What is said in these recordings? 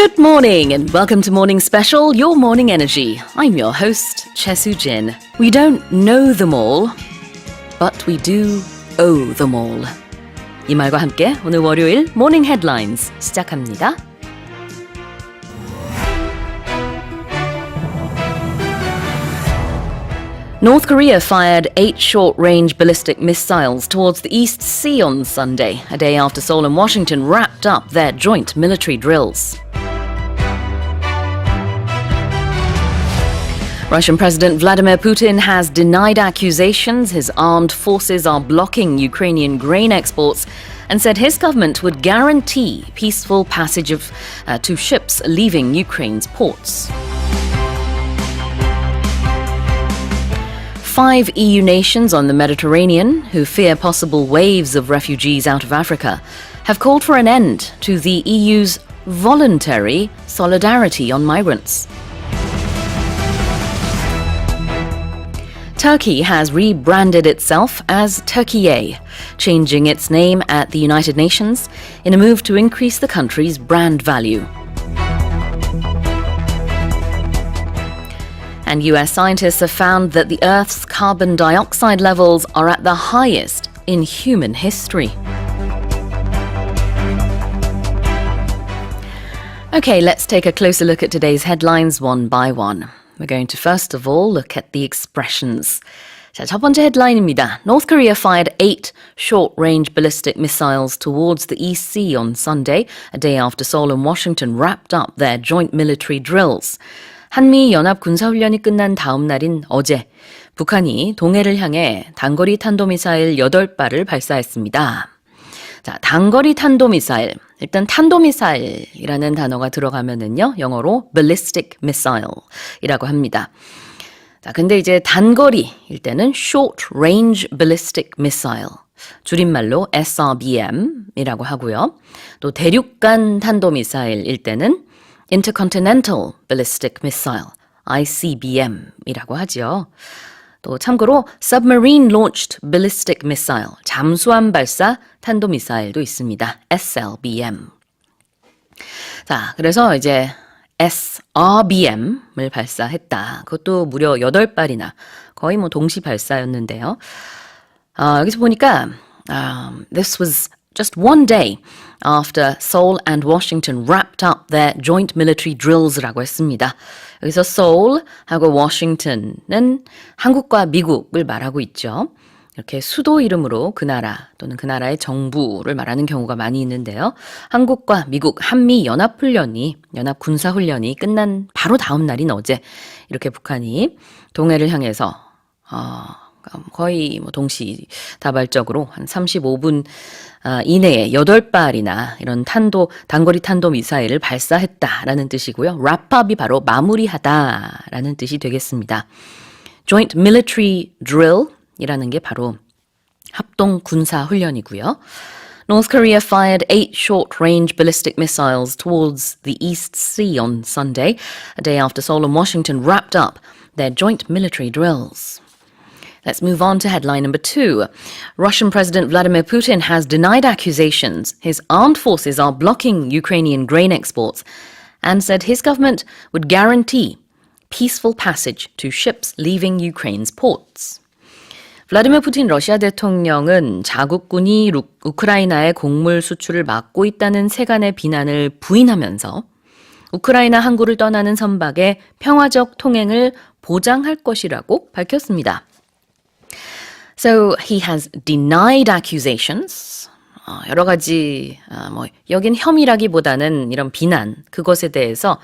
Good morning and welcome to Morning Special, your morning energy. I'm your host, Chesu Jin. We don't know them all, but we do owe them all. 이 말과 함께 오늘 월요일 모닝 헤드라인즈 시작합니다. North Korea fired 8 short-range ballistic missiles towards the East Sea on Sunday, a day after Seoul and Washington wrapped up their joint military drills. Russian President Vladimir Putin has denied accusations his armed forces are blocking Ukrainian grain exports and said his government would guarantee peaceful passage to ships leaving Ukraine's ports. 5 EU nations on the Mediterranean, who fear possible waves of refugees out of Africa, have called for an end to the EU's voluntary solidarity on migrants. Turkey has rebranded itself as Turkiye, changing its name at the United Nations in a move to increase the country's brand value. And US scientists have found that the Earth's carbon dioxide levels are at the highest in human history. Okay, let's take a closer look at today's headlines one by one. We're going to first of all look at the expressions. 자, 첫 번째 헤드라인입니다. North Korea fired 8 short-range ballistic missiles towards the East Sea on Sunday, a day after Seoul and Washington wrapped up their joint military drills. 한미 연합 군사훈련이 끝난 다음 날인 어제, 북한이 동해를 향해 단거리 탄도미사일 8발을 발사했습니다. 자, 단거리 탄도미사일. 일단 탄도미사일이라는 단어가 들어가면은요, 영어로 ballistic missile이라고 합니다. 자, 근데 이제 단거리일 때는 short range ballistic missile. 줄임말로 SRBM이라고 하고요. 또 대륙간 탄도미사일일 때는 Intercontinental Ballistic Missile, ICBM이라고 하죠. 또 참고로 Submarine Launched Ballistic Missile, 잠수함 발사 탄도미사일도 있습니다. SLBM. 자, 그래서 이제 SRBM을 발사했다. 그것도 무려 8발이나 거의 뭐 동시 발사였는데요. 여기서 보니까 this was just one day after Seoul and Washington wrapped up their joint military drills라고 했습니다. 여기서 Seoul하고 Washington은 한국과 미국을 말하고 있죠. 이렇게 수도 이름으로 그 나라 또는 그 나라의 정부를 말하는 경우가 많이 있는데요. 한국과 미국 한미 연합훈련이 연합군사훈련이 끝난 바로 다음 날인 어제 이렇게 북한이 동해를 향해서 거의 뭐 동시다발적으로 한 35분 이내에 8발이나 이런 단거리 탄도 미사일을 발사했다라는 뜻이고요. wrap up이 바로 마무리하다라는 뜻이 되겠습니다. Joint Military Drill이라는 게 바로 합동 군사 훈련이고요. North Korea fired 8 short-range ballistic missiles towards the East Sea on Sunday, a day after Seoul and Washington wrapped up their joint military drills. Let's move on to headline number 2. Russian President Vladimir Putin has denied accusations his armed forces are blocking Ukrainian grain exports and said his government would guarantee peaceful passage to ships leaving Ukraine's ports. 블라디미르 푸틴 러시아 대통령은 자국군이 우크라이나의 곡물 수출을 막고 있다는 세간의 비난을 부인하면서 우크라이나 항구를 떠나는 선박의 평화적 통행을 보장할 것이라고 밝혔습니다. So he has denied accusations. 여러 가지 여긴 혐의라기보다는 이런 비난 그것에 대해서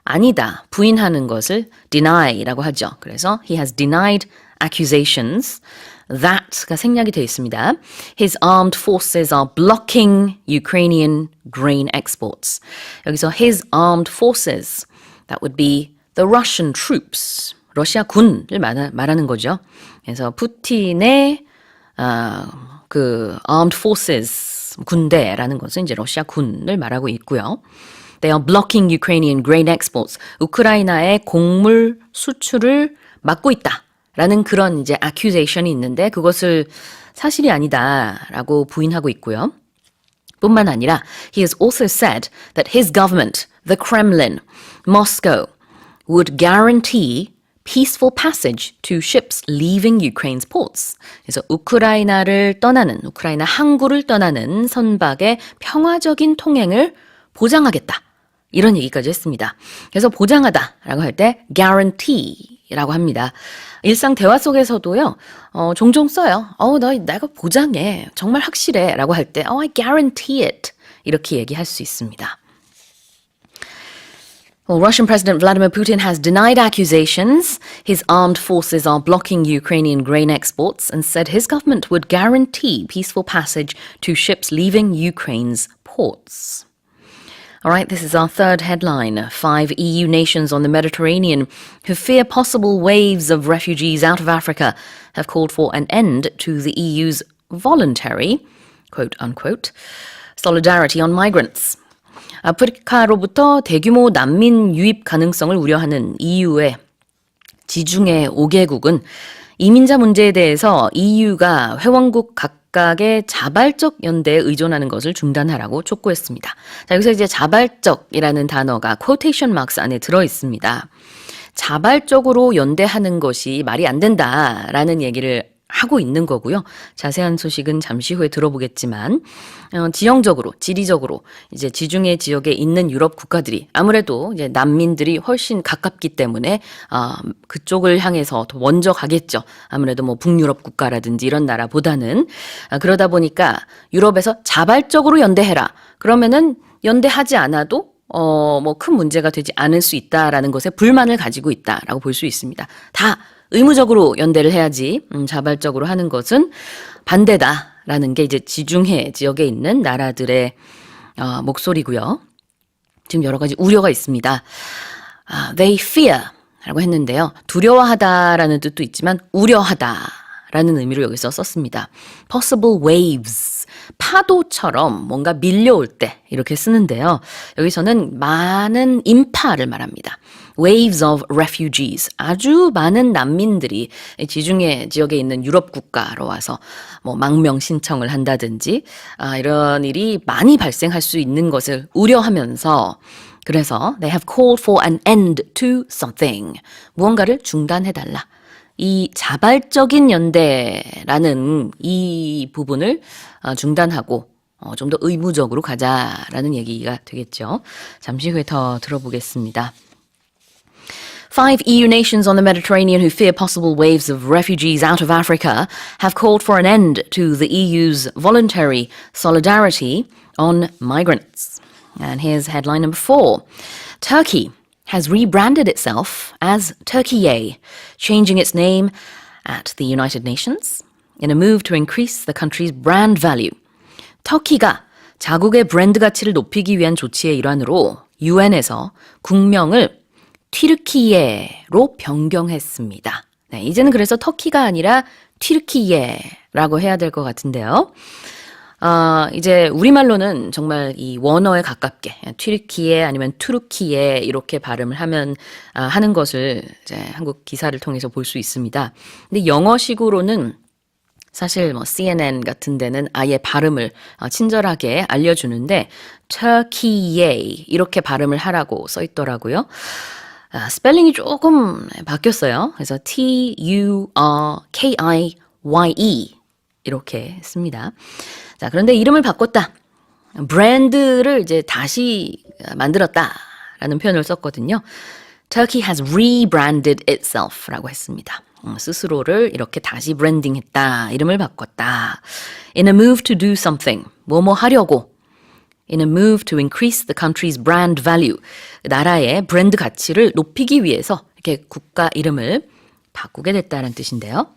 아니다 부인하는 것을 deny라고 하죠. 그래서 he has denied accusations. That가 생략이 되어 있습니다. His armed forces are blocking Ukrainian grain exports. 여기서 his armed forces, that would be the Russian troops. 러시아 군을 말하는 거죠. 그래서 푸틴의 그 armed forces 군대라는 것은 이제 러시아 군을 말하고 있고요. They are blocking Ukrainian grain exports. 우크라이나의 곡물 수출을 막고 있다라는 그런 이제 accusation이 있는데 그것을 사실이 아니다라고 부인하고 있고요. 뿐만 아니라 he has also said that his government, the Kremlin, Moscow would guarantee peaceful passage to ships leaving Ukraine's ports. 그래서 우크라이나 항구를 떠나는 선박의 평화적인 통행을 보장하겠다. 이런 얘기까지 했습니다. 그래서 보장하다라고 할 때 guarantee라고 합니다. 일상 대화 속에서도요, 종종 써요. 내가 보장해. 정말 확실해. 라고 할 때, I guarantee it. 이렇게 얘기할 수 있습니다. Well, Russian President Vladimir Putin has denied accusations his armed forces are blocking Ukrainian grain exports and said his government would guarantee peaceful passage to ships leaving Ukraine's ports. All right, this is our third headline. 5 EU nations on the Mediterranean who fear possible waves of refugees out of Africa have called for an end to the EU's voluntary, quote unquote, solidarity on migrants. 아프리카로부터 대규모 난민 유입 가능성을 우려하는 EU의 지중해 5개국은 이민자 문제에 대해서 EU가 회원국 각각의 자발적 연대에 의존하는 것을 중단하라고 촉구했습니다. 자, 여기서 이제 자발적이라는 단어가 quotation marks 안에 들어 있습니다. 자발적으로 연대하는 것이 말이 안 된다라는 얘기를 하고 있는 거고요. 자세한 소식은 잠시 후에 들어보겠지만 지형적으로, 지리적으로 이제 지중해 지역에 있는 유럽 국가들이 아무래도 이제 난민들이 훨씬 가깝기 때문에 그쪽을 향해서 더 먼저 가겠죠. 아무래도 뭐 북유럽 국가라든지 이런 나라보다는 그러다 보니까 유럽에서 자발적으로 연대해라. 그러면은 연대하지 않아도 뭐 큰 문제가 되지 않을 수 있다라는 것에 불만을 가지고 있다라고 볼 수 있습니다. 다 의무적으로 연대를 해야지 자발적으로 하는 것은 반대다라는 게 이제 지중해 지역에 있는 나라들의 목소리고요. 지금 여러 가지 우려가 있습니다. They fear 라고 했는데요. 두려워하다라는 뜻도 있지만 우려하다라는 의미로 여기서 썼습니다. Possible waves, 파도처럼 뭔가 밀려올 때 이렇게 쓰는데요. 여기서는 많은 인파를 말합니다. Waves of refugees, 아주 많은 난민들이 지중해 지역에 있는 유럽 국가로 와서 뭐 망명 신청을 한다든지 이런 일이 많이 발생할 수 있는 것을 우려하면서 그래서 they have called for an end to something, 무언가를 중단해달라. 이 자발적인 연대라는 이 부분을 중단하고 좀 더 의무적으로 가자라는 얘기가 되겠죠. 잠시 후에 더 들어보겠습니다. 5 EU nations on the Mediterranean who fear possible waves of refugees out of Africa have called for an end to the EU's voluntary solidarity on migrants. And here's headline number 4. Turkey has rebranded itself as Turkey, changing its name at the United Nations in a move to increase the country's brand value. 터키가 자국의 브랜드 가치를 높이기 위한 조치의 일환으로 UN에서 국명을 튀르키예로 변경했습니다. 네, 이제는 그래서 터키가 아니라 튀르키예라고 해야 될 것 같은데요. 이제 우리말로는 정말 이 원어에 가깝게 튀르키예 아니면 투르키예 이렇게 발음을 하는 것을 이제 한국 기사를 통해서 볼 수 있습니다. 근데 영어식으로는 사실 뭐 CNN 같은 데는 아예 발음을 친절하게 알려주는데 Turkey 이렇게 발음을 하라고 써 있더라고요. 스펠링이 조금 바뀌었어요. 그래서 Turkiye 이렇게 씁니다. 자, 그런데 이름을 바꿨다. 브랜드를 이제 다시 만들었다라는 표현을 썼거든요. Turkey has rebranded itself 라고 했습니다. 스스로를 이렇게 다시 브랜딩했다. 이름을 바꿨다. In a move to do something. 뭐뭐 하려고. In a move to increase the country's brand value. 나라의 브랜드 가치를 높이기 위해서 이렇게 국가 이름을 바꾸게 됐다는 뜻인데요.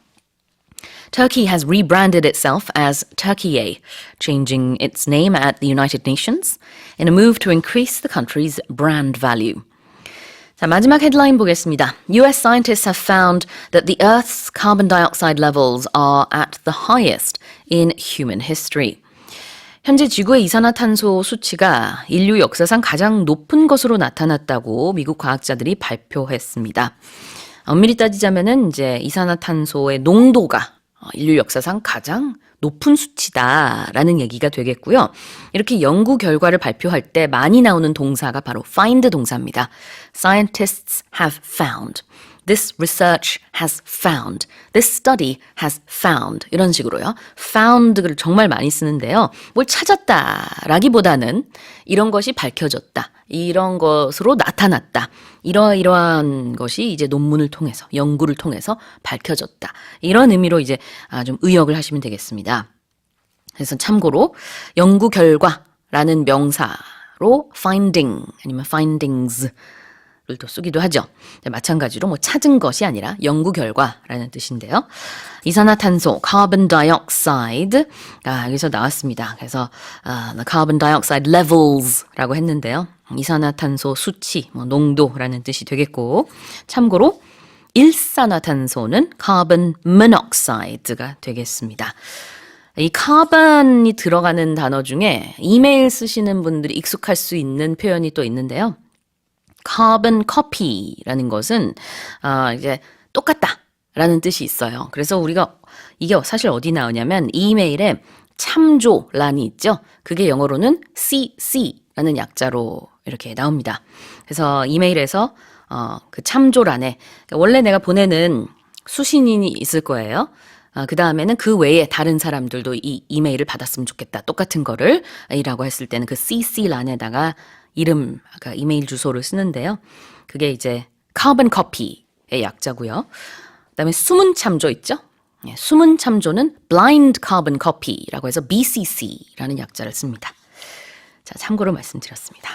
Turkey has rebranded itself as Turkey, changing its name at the United Nations in a move to increase the country's brand value. 자, 마지막 헤드라인 보겠습니다. US scientists have found that the Earth's carbon dioxide levels are at the highest in human history. 현재 지구의 이산화탄소 수치가 인류 역사상 가장 높은 것으로 나타났다고 미국 과학자들이 발표했습니다. 엄밀히 따지자면은 이제 이산화탄소의 농도가 인류 역사상 가장 높은 수치다라는 얘기가 되겠고요. 이렇게 연구 결과를 발표할 때 많이 나오는 동사가 바로 find 동사입니다. Scientists have found. This research has found. This study has found. 이런 식으로요. found를 정말 많이 쓰는데요. 뭘 찾았다라기보다는 이런 것이 밝혀졌다. 이런 것으로 나타났다. 이러한 것이 이제 논문을 통해서, 연구를 통해서 밝혀졌다. 이런 의미로 이제 좀 의역을 하시면 되겠습니다. 그래서 참고로 연구 결과라는 명사로 finding 아니면 findings 또 쓰기도 하죠. 마찬가지로 뭐 찾은 것이 아니라 연구 결과라는 뜻인데요. 이산화탄소, carbon dioxide가 여기서 나왔습니다. 그래서 the carbon dioxide levels라고 했는데요. 이산화탄소 수치, 농도라는 뜻이 되겠고 참고로 일산화탄소는 carbon monoxide가 되겠습니다. 이 카본이 들어가는 단어 중에 이메일 쓰시는 분들이 익숙할 수 있는 표현이 또 있는데요. carbon copy라는 것은 이제 똑같다라는 뜻이 있어요. 그래서 우리가 이게 사실 어디 나오냐면 이메일에 참조란이 있죠. 그게 영어로는 CC라는 약자로 이렇게 나옵니다. 그래서 이메일에서 그 참조란에 원래 내가 보내는 수신인이 있을 거예요. 그 다음에는 그 외에 다른 사람들도 이 이메일을 받았으면 좋겠다. 똑같은 거를 이라고 했을 때는 그 CC란에다가 이름, 아까 이메일 주소를 쓰는데요. 그게 이제 carbon copy의 약자고요. 그다음에 수문 참조 있죠? 수문 참조는 blind carbon copy라고 해서 BCC라는 약자를 씁니다. 자, 참고로 말씀드렸습니다.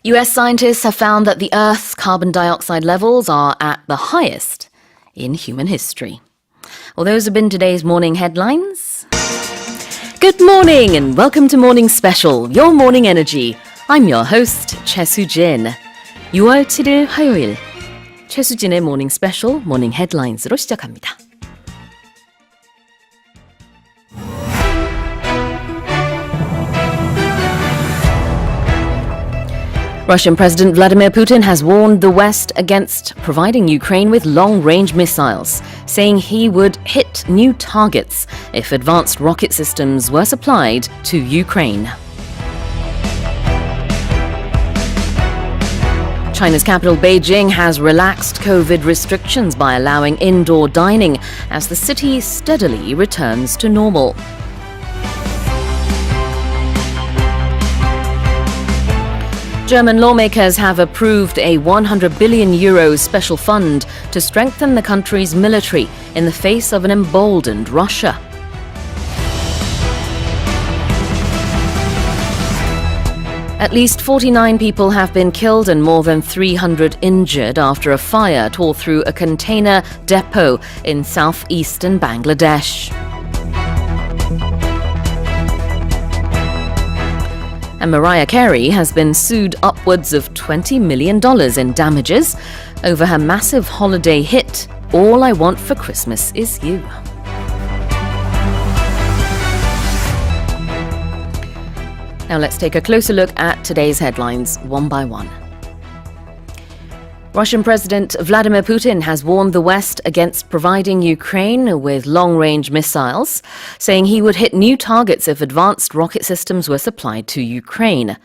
US scientists have found that the Earth's carbon dioxide levels are at the highest in human history. Well, those have been today's morning headlines. Good morning and welcome to Morning Special, Your Morning Energy. I'm your host, 최수진. 6월 7일 화요일, 최수진의 Morning Special, Morning Headlines로 시작합니다. Russian President Vladimir Putin has warned the West against providing Ukraine with long-range missiles, saying he would hit new targets if advanced rocket systems were supplied to Ukraine. China's capital Beijing has relaxed COVID restrictions by allowing indoor dining as the city steadily returns to normal. German lawmakers have approved a €100 billion special fund to strengthen the country's military in the face of an emboldened Russia. At least 49 people have been killed and more than 300 injured after a fire tore through a container depot in southeastern Bangladesh. And Mariah Carey has been sued upwards of $20 million in damages over her massive holiday hit, All I Want for Christmas Is You. Now let's take a closer look at today's headlines, one by one. Russian President Vladimir Putin has warned the West against providing Ukraine with long-range missiles, saying he would hit new targets if advanced rocket systems were supplied to Ukraine.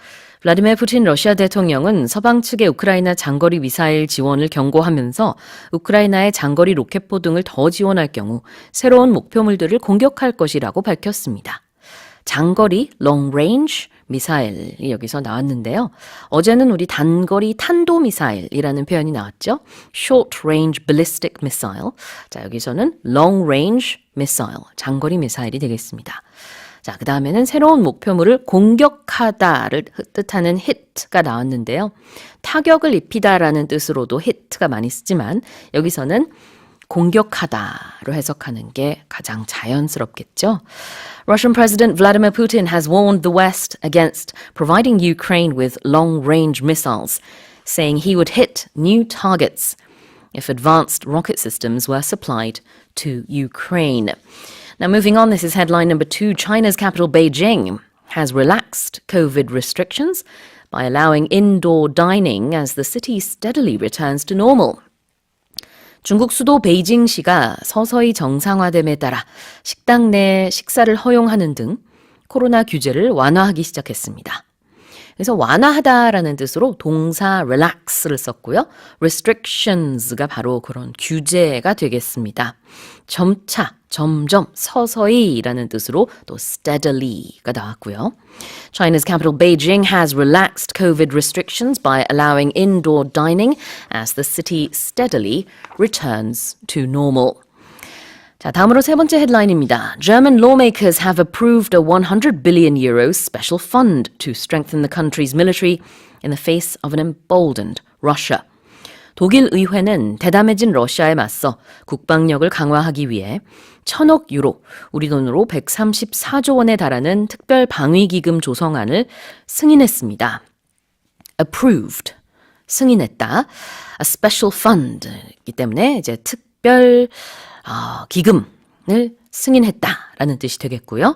블라디미르 푸틴 러시아 대통령은 서방 측의 우크라이나 장거리 미사일 지원을 경고하면서 우크라이나의 장거리 로켓포 등을 더 지원할 경우 새로운 목표물들을 공격할 것이라고 밝혔습니다. 장거리, long range 미사일이 여기서 나왔는데요. 어제는 우리 단거리 탄도미사일이라는 표현이 나왔죠. Short Range Ballistic Missile. 자, 여기서는 Long Range Missile, 장거리 미사일이 되겠습니다. 자, 그 다음에는 새로운 목표물을 공격하다를 뜻하는 hit가 나왔는데요. 타격을 입히다라는 뜻으로도 hit가 많이 쓰지만 여기서는 공격하다로 해석하는 게 가장 자연스럽겠죠. Russian President Vladimir Putin has warned the West against providing Ukraine with long-range missiles, saying he would hit new targets if advanced rocket systems were supplied to Ukraine. Now moving on, this is headline number 2. China's capital Beijing has relaxed COVID restrictions by allowing indoor dining as the city steadily returns to normal. 중국 수도 베이징시가 서서히 정상화됨에 따라 식당 내 식사를 허용하는 등 코로나 규제를 완화하기 시작했습니다. 그래서 완화하다라는 뜻으로 동사 relax를 썼고요. restrictions가 바로 그런 규제가 되겠습니다. 점차, 점점, 서서히라는 뜻으로 또 steadily가 나왔고요. China's capital Beijing has relaxed COVID restrictions by allowing indoor dining as the city steadily returns to normal. 자, 다음으로 세 번째 헤드라인입니다. German lawmakers have approved a 100 billion euro special fund to strengthen the country's military in the face of an emboldened Russia. 독일 의회는 대담해진 러시아에 맞서 국방력을 강화하기 위해 1,000억 유로, 우리 돈으로 134조 원에 달하는 특별 방위기금 조성안을 승인했습니다. approved, 승인했다. a special fund이기 때문에 이제 특별 기금을 승인했다라는 뜻이 되겠고요.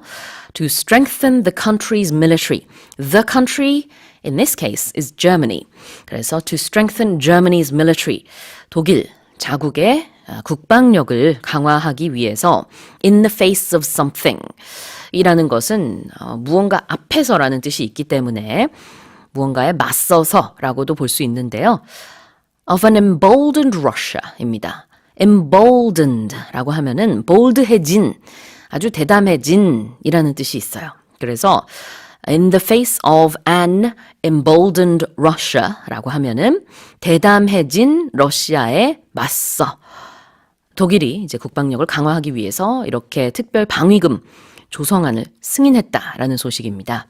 To strengthen the country's military. The country, in this case, is Germany. 그래서 to strengthen Germany's military. 독일, 자국의 국방력을 강화하기 위해서 in the face of something 이라는 것은 무언가 앞에서라는 뜻이 있기 때문에 무언가에 맞서서라고도 볼 수 있는데요. of an emboldened Russia입니다. emboldened라고 하면은 bold해진, 아주 대담해진이라는 뜻이 있어요. 그래서 in the face of an emboldened Russia라고 하면은 대담해진 러시아에 맞서 독일이 이제 국방력을 강화하기 위해서 이렇게 특별 방위금 조성안을 승인했다라는 소식입니다.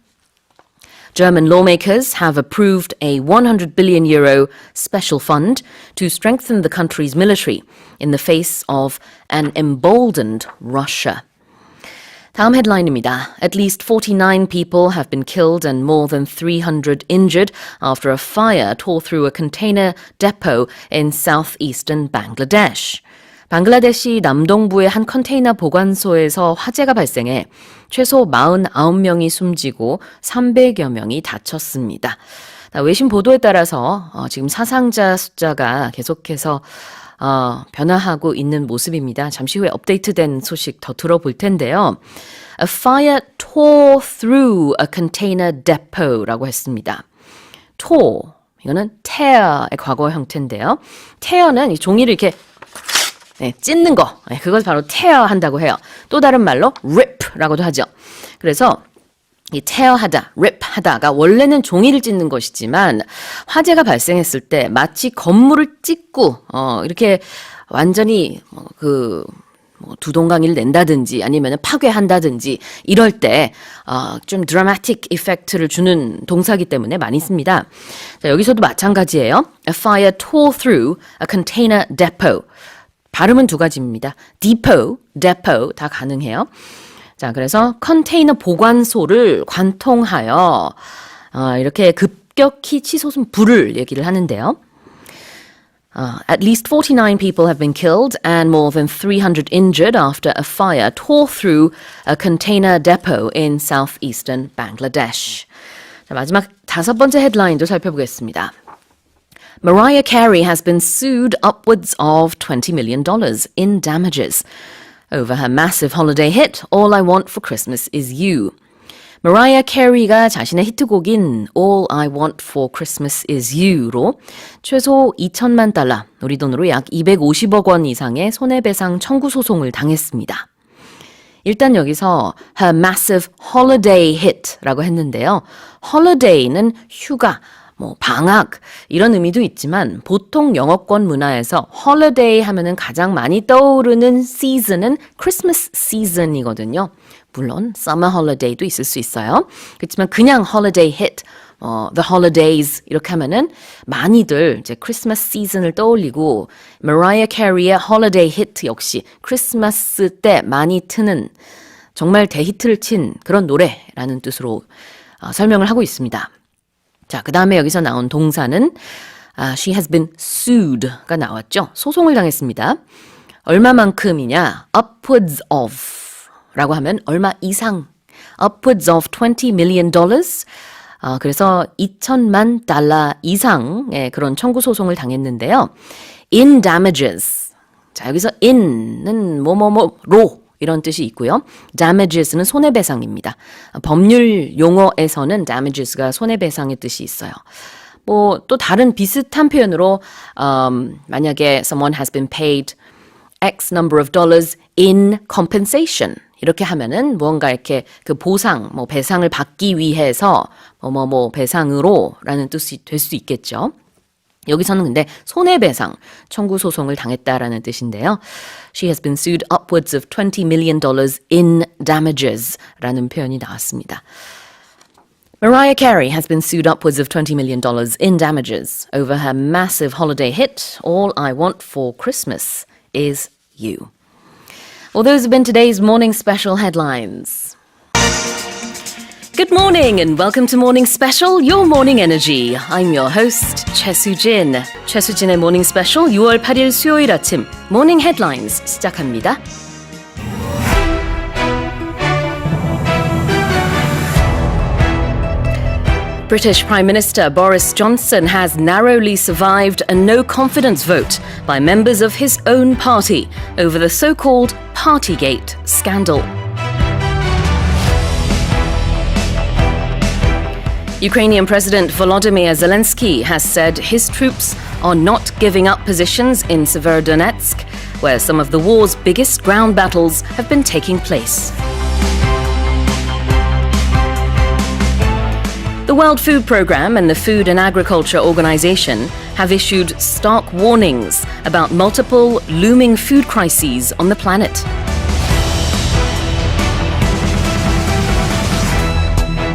German lawmakers have approved a 100 billion euro special fund to strengthen the country's military in the face of an emboldened Russia. 다음 헤드라인입니다. At least 49 people have been killed and more than 300 injured after a fire tore through a container depot in southeastern Bangladesh. 방글라데시 남동부의 한 컨테이너 보관소에서 화재가 발생해 최소 49명이 숨지고 300여 명이 다쳤습니다. 외신 보도에 따라서 지금 사상자 숫자가 계속해서 변화하고 있는 모습입니다. 잠시 후에 업데이트된 소식 더 들어볼 텐데요. A fire tore through a container depot라고 했습니다. tore, 이거는 tear의 과거 형태인데요. tear는 이 종이를 이렇게 찢는 거, 그걸 바로 tear 한다고 해요. 또 다른 말로 rip라고도 하죠. 그래서 이 tear하다, rip하다가 원래는 종이를 찢는 것이지만 화재가 발생했을 때 마치 건물을 찢고 이렇게 완전히 두동강이를 낸다든지 아니면 파괴한다든지 이럴 때 좀 드라마틱 이펙트를 주는 동사이기 때문에 많이 씁니다. 자, 여기서도 마찬가지예요. A fire tore through a container depot. 발음은 두 가지입니다. depot, depot 다 가능해요. 자, 그래서 컨테이너 보관소를 관통하여 이렇게 급격히 치솟은 불을 얘기를 하는데요. At least 49 people have been killed and more than 300 injured after a fire tore through a container depot in southeastern Bangladesh. 자, 마지막 다섯 번째 헤드라인도 살펴보겠습니다. Mariah Carey has been sued upwards of $20 million in damages over her massive holiday hit, All I Want for Christmas Is You. Mariah Carey가 자신의 히트곡인 All I Want for Christmas Is You로 최소 2천만 달러, 우리 돈으로 약 250억 원 이상의 손해배상 청구 소송을 당했습니다. 일단 여기서 her massive holiday hit라고 했는데요. holiday는 휴가, 방학 이런 의미도 있지만 보통 영어권 문화에서 holiday 하면은 가장 많이 떠오르는 시즌은 크리스마스 시즌이거든요. 물론 summer holiday도 있을 수 있어요. 그렇지만 그냥 holiday hit, the holidays 이렇게 하면은 많이들 이제 크리스마스 시즌을 떠올리고 Mariah Carey의 holiday hit 역시 크리스마스 때 많이 트는 정말 대히트를 친 그런 노래라는 뜻으로 설명을 하고 있습니다. 자, 그 다음에 여기서 나온 동사는 she has been sued가 나왔죠. 소송을 당했습니다. 얼마만큼이냐? upwards of 라고 하면 얼마 이상 upwards of $20 million 그래서 2천만 달러 이상의 그런 청구 소송을 당했는데요. in damages 자, 여기서 in는 뭐뭐뭐로 이런 뜻이 있고요. damages는 손해배상입니다. 법률 용어에서는 damages가 손해배상의 뜻이 있어요. 뭐 또 다른 비슷한 표현으로 만약에 someone has been paid X number of dollars in compensation 이렇게 하면은 무언가 이렇게 그 보상, 뭐 배상을 받기 위해서 뭐 배상으로라는 뜻이 될 수 있겠죠. 여기서는 근데 손해배상 청구 소송을 당했다라는 뜻인데요. She has been sued upwards of $20 million in damages라는 표현이 나왔습니다. Mariah Carey has been sued upwards of $20 million in damages over her massive holiday hit, All I Want for Christmas is You. Well, those have been today's morning special headlines. Good morning and welcome to Morning Special, your morning energy. I'm your host, 최수진. 최수진의 Morning Special 6월 8일 수요일 아침 Morning Headlines 시작합니다. British Prime Minister Boris Johnson has narrowly survived a no-confidence vote by members of his own party over the so-called Partygate scandal. Ukrainian President Volodymyr Zelensky has said his troops are not giving up positions in Severodonetsk, where some of the war's biggest ground battles have been taking place. The World Food Programme and the Food and Agriculture Organization have issued stark warnings about multiple looming food crises on the planet.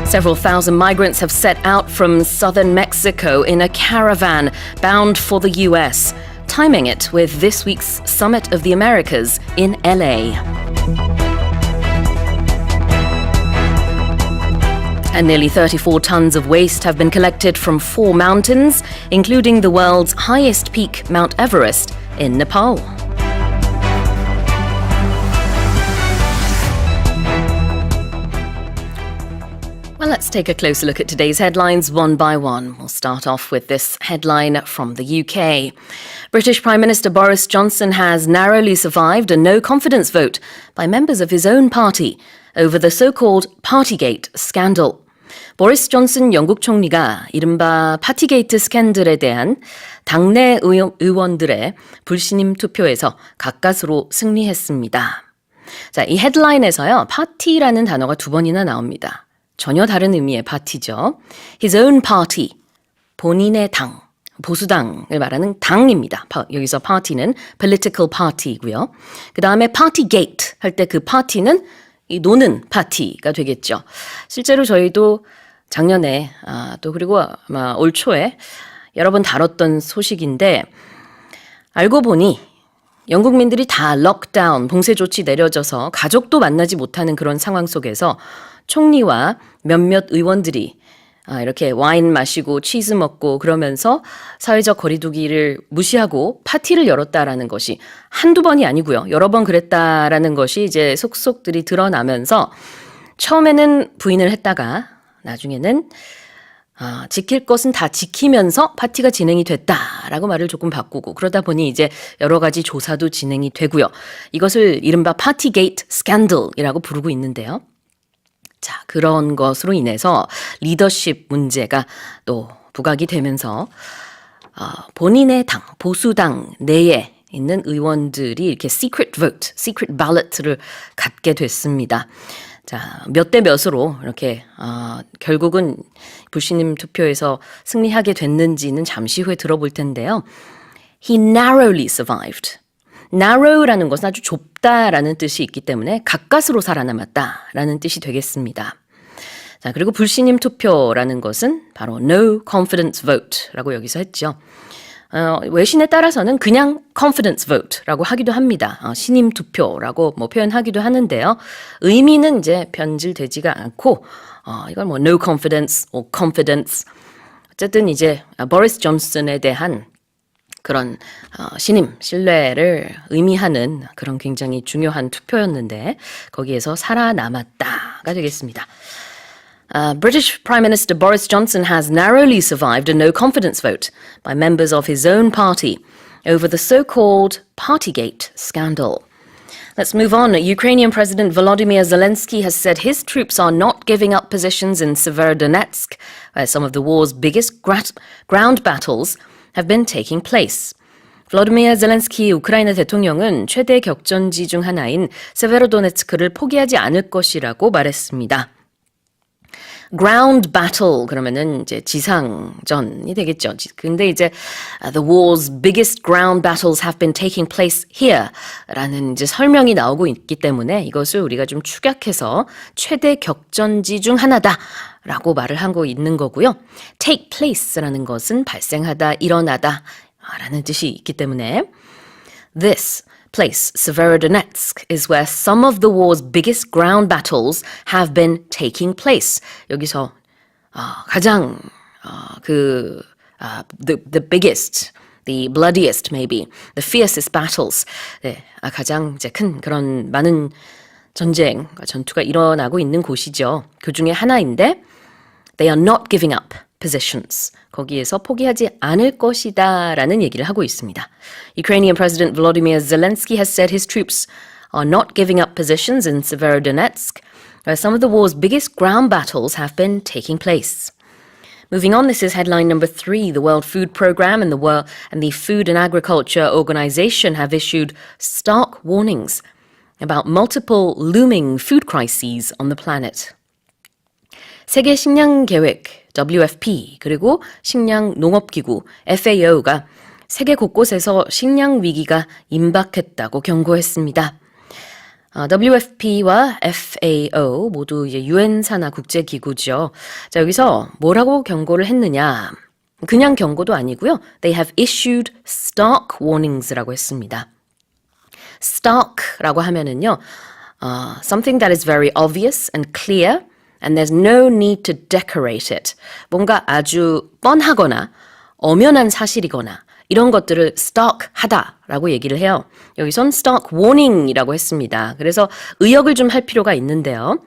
Several thousand migrants have set out from southern Mexico in a caravan bound for the US, timing it with this week's Summit of the Americas in LA. And nearly 34 tons of waste have been collected from 4 mountains, including the world's highest peak, Mount Everest, in Nepal. Well, let's take a closer look at today's headlines one by one. We'll start off with this headline from the UK. British Prime Minister Boris Johnson has narrowly survived a no-confidence vote by members of his own party over the so-called Partygate scandal. 보리스 존슨 영국 총리가 이른바 파티게이트 스캔들에 대한 당내 의원들의 불신임 투표에서 가까스로 승리했습니다. 자, 이 헤드라인에서요, 파티라는 단어가 2번이나 나옵니다. 전혀 다른 의미의 파티죠. His own party, 본인의 당, 보수당을 말하는 당입니다. 여기서 파티는 political party이고요. 그 다음에 partygate 할 때 그 파티는 이 노는 파티가 되겠죠. 실제로 저희도 작년에 또 그리고 아마 올 초에 여러 번 다뤘던 소식인데 알고 보니 영국민들이 다 록다운, 봉쇄 조치 내려져서 가족도 만나지 못하는 그런 상황 속에서 총리와 몇몇 의원들이 이렇게 와인 마시고 치즈 먹고 그러면서 사회적 거리두기를 무시하고 파티를 열었다라는 것이 한두 번이 아니고요. 여러 번 그랬다라는 것이 이제 속속들이 드러나면서 처음에는 부인을 했다가 나중에는 지킬 것은 다 지키면서 파티가 진행이 됐다라고 말을 조금 바꾸고 그러다 보니 이제 여러 가지 조사도 진행이 되고요. 이것을 이른바 파티게이트 스캔들이라고 부르고 있는데요. 자, 그런 것으로 인해서 리더십 문제가 또 부각이 되면서 본인의 당, 보수당 내에 있는 의원들이 이렇게 secret vote, secret ballot를 갖게 됐습니다. 자, 몇 대 몇으로 이렇게 결국은 불신임 투표에서 승리하게 됐는지는 잠시 후에 들어볼 텐데요. He narrowly survived. narrow라는 것은 아주 좁다라는 뜻이 있기 때문에 가까스로 살아남았다라는 뜻이 되겠습니다. 자, 그리고 불신임 투표라는 것은 바로 no confidence vote라고 여기서 했죠. 외신에 따라서는 그냥 confidence vote라고 하기도 합니다. 신임 투표라고 뭐 표현하기도 하는데요. 의미는 이제 변질되지가 않고 이걸 뭐 no confidence or confidence 어쨌든 이제 보리스 존슨에 대한 그런 신임, 신뢰를 의미하는 그런 굉장히 중요한 투표였는데 거기에서 살아남았다가 되겠습니다. British Prime Minister Boris Johnson has narrowly survived a no-confidence vote by members of his own party over the so-called Partygate scandal. Let's move on. Ukrainian President Volodymyr Zelensky has said his troops are not giving up positions in Severodonetsk, where some of the war's biggest ground battles have been taking place. 블러디미르 젤렌스키 우크라이나 대통령은 최대 격전지 중 하나인 세베로도네츠크를 포기하지 않을 것이라고 말했습니다. ground battle 그러면은 이제 지상전이 되겠죠. 근데 이제 the war's biggest ground battles have been taking place here라는 이제 설명이 나오고 있기 때문에 이것을 우리가 좀 축약해서 최대 격전지 중 하나다라고 말을 하고 있는 거고요. take place라는 것은 발생하다, 일어나다 라는 뜻이 있기 때문에 This place, Severodonetsk, is where some of the war's biggest ground battles have been taking place. 여기서 가장 the biggest, the bloodiest maybe, the fiercest battles, 네, 가장 이제 큰 그런 많은 전쟁, 전투가 일어나고 있는 곳이죠. 그 중에 하나인데 They are not giving up positions. 거기에서 포기하지 않을 것이다 라는 얘기를 하고 있습니다. Ukrainian President Volodymyr Zelensky has said his troops are not giving up positions in Severodonetsk, where some of the war's biggest ground battles have been taking place. Moving on, this is headline number 3. The World Food Programme and the Food and Agriculture Organization have issued stark warnings about multiple looming food crises on the planet. 세계 식량 계획 WFP 그리고 식량 농업기구 FAO가 세계 곳곳에서 식량 위기가 임박했다고 경고했습니다. WFP와 FAO 모두 이제 유엔 산하 국제 기구죠. 자, 여기서 뭐라고 경고를 했느냐? 그냥 경고도 아니고요. They have issued stark warnings라고 했습니다. stark라고 하면은요. Something that is very obvious and clear and there's no need to decorate it. 뭔가 아주 뻔하거나 엄연한 사실이거나 이런 것들을 stark하다라고 얘기를 해요. 여기선 stark warning이라고 했습니다. 그래서 의역을 좀 할 필요가 있는데요.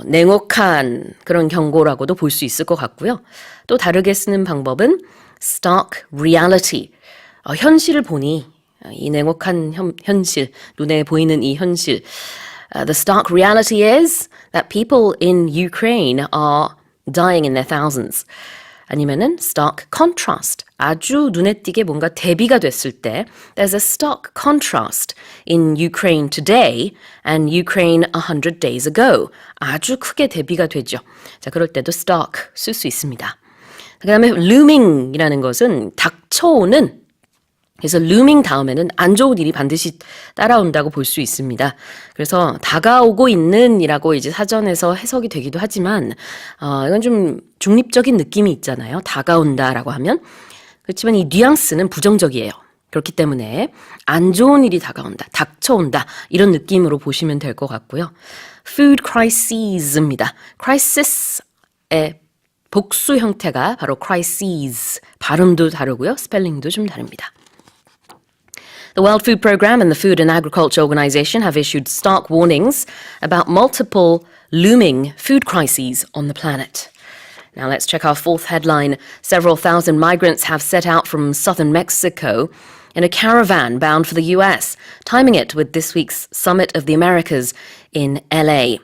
냉혹한 그런 경고라고도 볼 수 있을 것 같고요. 또 다르게 쓰는 방법은 stark reality. 현실을 보니 이 냉혹한 현실, 눈에 보이는 이 현실. The stark reality is that people in Ukraine are dying in their thousands. 아니면은 stark contrast. 아주 눈에 띄게 뭔가 대비가 됐을 때 there's a stark contrast in Ukraine today and Ukraine 100 days ago. 아주 크게 대비가 되죠. 자, 그럴 때도 stark 쓸 수 있습니다. 그 다음에 looming이라는 것은 닥쳐오는 그래서 looming 다음에는 안 좋은 일이 반드시 따라온다고 볼 수 있습니다. 그래서 다가오고 있는 이라고 이제 사전에서 해석이 되기도 하지만 이건 좀 중립적인 느낌이 있잖아요. 다가온다라고 하면. 그렇지만 이 뉘앙스는 부정적이에요. 그렇기 때문에 안 좋은 일이 다가온다, 닥쳐온다 이런 느낌으로 보시면 될 것 같고요. Food crises입니다. crisis의 복수 형태가 바로 crises. 발음도 다르고요. 스펠링도 좀 다릅니다. The World Food Programme and the Food and Agriculture Organization have issued stark warnings about multiple looming food crises on the planet. Now let's check our fourth headline. Several thousand migrants have set out from southern Mexico in a caravan bound for the US, timing it with this week's Summit of the Americas in LA.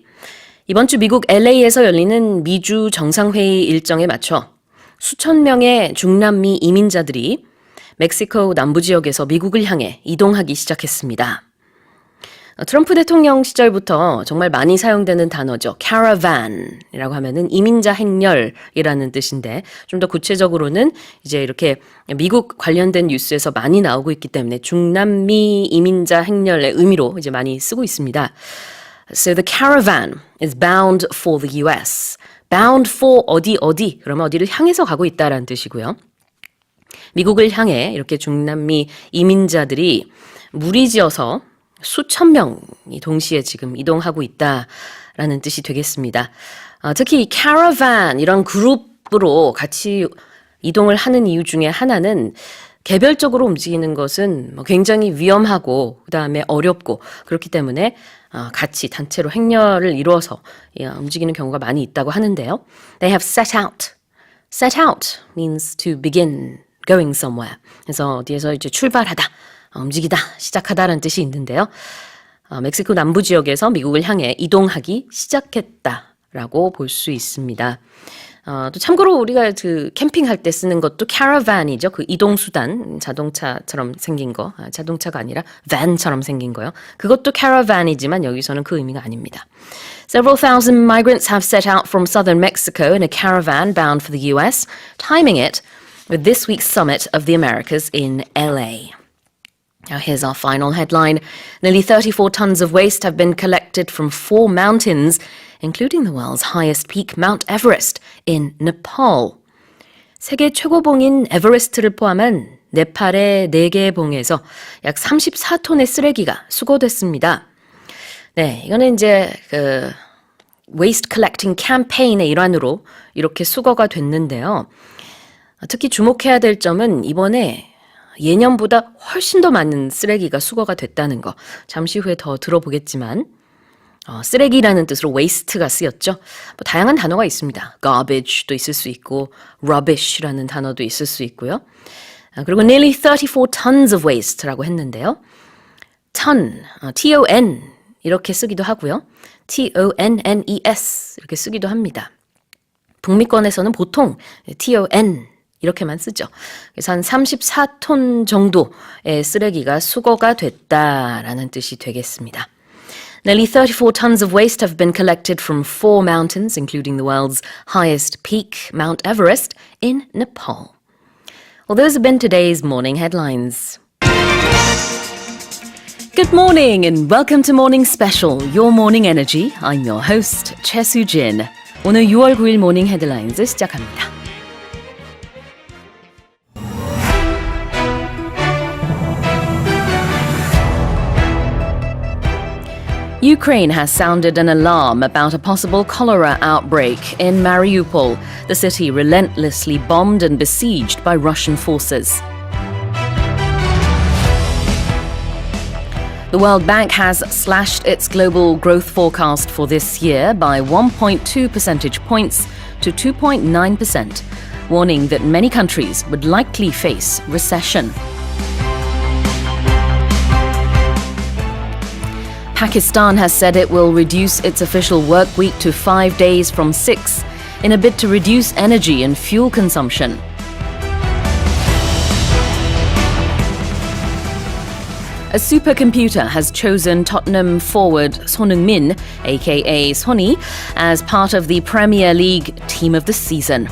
이번 주 미국 LA에서 열리는 미주 정상회의 일정에 맞춰 수천 명의 중남미 이민자들이 멕시코 남부 지역에서 미국을 향해 이동하기 시작했습니다. 트럼프 대통령 시절부터 정말 많이 사용되는 단어죠. caravan이라고 하면은 이민자 행렬이라는 뜻인데 좀 더 구체적으로는 이제 이렇게 미국 관련된 뉴스에서 많이 나오고 있기 때문에 중남미 이민자 행렬의 의미로 이제 많이 쓰고 있습니다. So the caravan is bound for the US. bound for 어디 그러면 어디를 향해서 가고 있다라는 뜻이고요. 미국을 향해 이렇게 중남미 이민자들이 무리지어서 수천 명이 동시에 지금 이동하고 있다라는 뜻이 되겠습니다. 특히 이 caravan 이런 그룹으로 같이 이동을 하는 이유 중에 하나는 개별적으로 움직이는 것은 굉장히 위험하고 그다음에 어렵고 그렇기 때문에 같이 단체로 행렬을 이루어서 움직이는 경우가 많이 있다고 하는데요. They have set out. Set out means to begin. going somewhere. 그래서 어디에서 이제 출발하다, 움직이다, 시작하다라는 뜻이 있는데요. 멕시코 남부 지역에서 미국을 향해 이동하기 시작했다라고 볼 수 있습니다. 또 참고로 우리가 그 캠핑할 때 쓰는 것도 caravan이죠. 그 이동수단, 자동차처럼 생긴 거. 자동차가 아니라 van처럼 생긴 거요. 그것도 caravan이지만 여기서는 그 의미가 아닙니다. Several thousand migrants have set out from southern Mexico in a caravan bound for the US, timing it with this week's summit of the Americas in LA. Now here's our final headline. Nearly 34 tons of waste have been collected from 4 mountains, including the world's highest peak, Mount Everest, in Nepal. 세계 최고봉인 에버레스트를 포함한 네팔의 4개의 봉에서 약 34톤의 쓰레기가 수거됐습니다. 네, 이거는 이제 그 waste collecting 캠페인의 일환으로 이렇게 수거가 됐는데요. 특히 주목해야 될 점은 이번에 예년보다 훨씬 더 많은 쓰레기가 수거가 됐다는 거. 잠시 후에 더 들어보겠지만 쓰레기라는 뜻으로 waste가 쓰였죠. 뭐 다양한 단어가 있습니다. garbage도 있을 수 있고 rubbish라는 단어도 있을 수 있고요. 그리고 nearly 34 tons of waste라고 했는데요. ton, T-O-N 이렇게 쓰기도 하고요. T-O-N-N-E-S 이렇게 쓰기도 합니다. 북미권에서는 보통 T-O-N 이렇게만 쓰죠. 그래서 한 34톤 정도의 쓰레기가 수거가 됐다라는 뜻이 되겠습니다. Nearly 34 tons of waste have been collected from 4 mountains, including the world's highest peak, Mount Everest, in Nepal. Well, those have been today's morning headlines. Good morning and welcome to Morning Special, Your Morning Energy. I'm your host, Choi Soo-jin. 오늘 6월 9일 모닝 헤드라인즈 시작합니다. Ukraine has sounded an alarm about a possible cholera outbreak in Mariupol, the city relentlessly bombed and besieged by Russian forces. The World Bank has slashed its global growth forecast for this year by 1.2 percentage points to 2.9%, warning that many countries would likely face recession. Pakistan has said it will reduce its official work week to 5 days from 6 in a bid to reduce energy and fuel consumption. A supercomputer has chosen Tottenham forward Son Heung-min, aka Sonny, as part of the Premier League Team of the Season.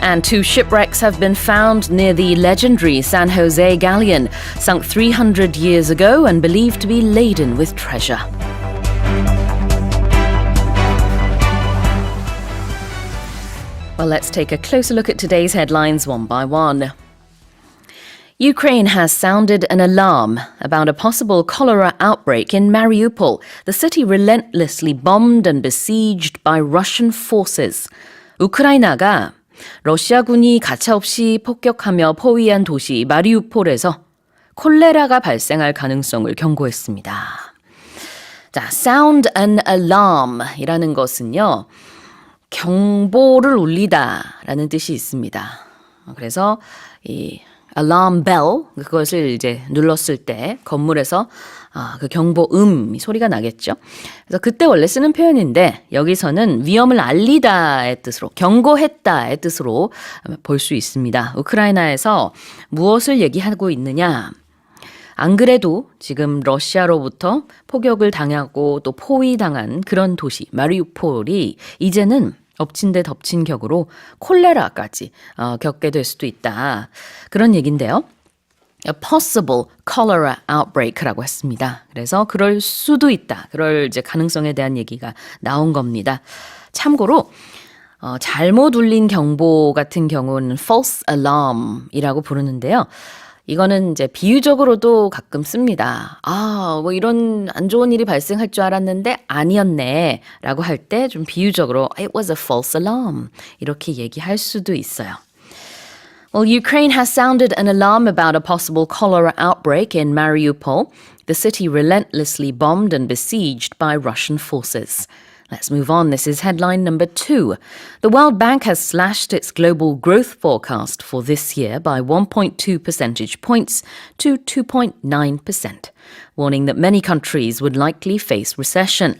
And 2 shipwrecks have been found near the legendary San Jose galleon, sunk 300 years ago and believed to be laden with treasure. Well, let's take a closer look at today's headlines one by one. Ukraine has sounded an alarm about a possible cholera outbreak in Mariupol, the city relentlessly bombed and besieged by Russian forces. 우크라이나가 러시아군이 가차없이 폭격하며 포위한 도시 마리우폴에서 콜레라가 발생할 가능성을 경고했습니다. 자, sound an alarm 이라는 것은요, 경보를 울리다라는 뜻이 있습니다. 그래서 이 alarm bell 그것을 이제 눌렀을 때 건물에서 그 경보음 소리가 나겠죠. 그래서 그때 원래 쓰는 표현인데 여기서는 위험을 알리다의 뜻으로 경고했다의 뜻으로 볼 수 있습니다. 우크라이나에서 무엇을 얘기하고 있느냐? 안 그래도 지금 러시아로부터 포격을 당하고 또 포위당한 그런 도시 마리우폴이 이제는 엎친 데 덮친 격으로 콜레라까지 겪게 될 수도 있다. 그런 얘기인데요. A possible cholera outbreak라고 했습니다. 그래서 그럴 수도 있다. 그럴 이제 가능성에 대한 얘기가 나온 겁니다. 참고로 잘못 울린 경보 같은 경우는 false alarm이라고 부르는데요. 이거는 이제 비유적으로도 가끔 씁니다. 뭐 이런 안 좋은 일이 발생할 줄 알았는데 아니었네 라고 할 때 좀 비유적으로 it was a false alarm 이렇게 얘기할 수도 있어요. Well, Ukraine has sounded an alarm about a possible cholera outbreak in Mariupol, the city relentlessly bombed and besieged by Russian forces. Let's move on. This is headline number 2. The World Bank has slashed its global growth forecast for this year by 1.2 percentage points to 2.9%, warning that many countries would likely face recession.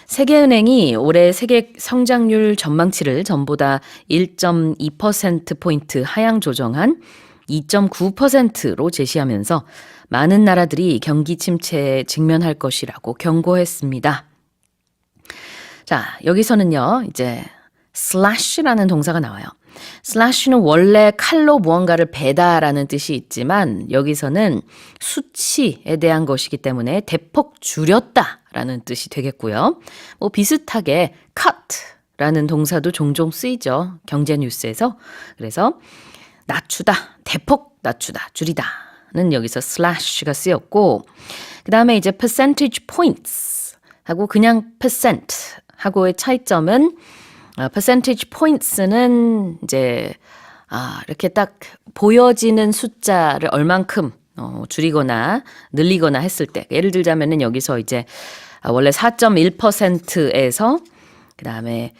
세계은행이 올해 세계 성장률 전망치를 전보다 1.2%포인트 하향 조정한 2.9%로 제시하면서 많은 나라들이 경기 침체에 직면할 것이라고 경고했습니다. 자, 여기서는요, 이제 slash라는 동사가 나와요. slash는 원래 칼로 무언가를 베다라는 뜻이 있지만 여기서는 수치에 대한 것이기 때문에 대폭 줄였다라는 뜻이 되겠고요. 뭐 비슷하게 cut라는 동사도 종종 쓰이죠. 경제 뉴스에서. 그래서 낮추다, 대폭 낮추다, 줄이다는 여기서 slash가 쓰였고 그 다음에 이제 percentage points 하고 그냥 percent 하고의 차이점은 percentage points는 이제 이렇게 딱 보여지는 숫자를 얼만큼 줄이거나 늘리거나 했을 때 예를 들자면은 여기서 이제 원래 4.1%에서 그다음에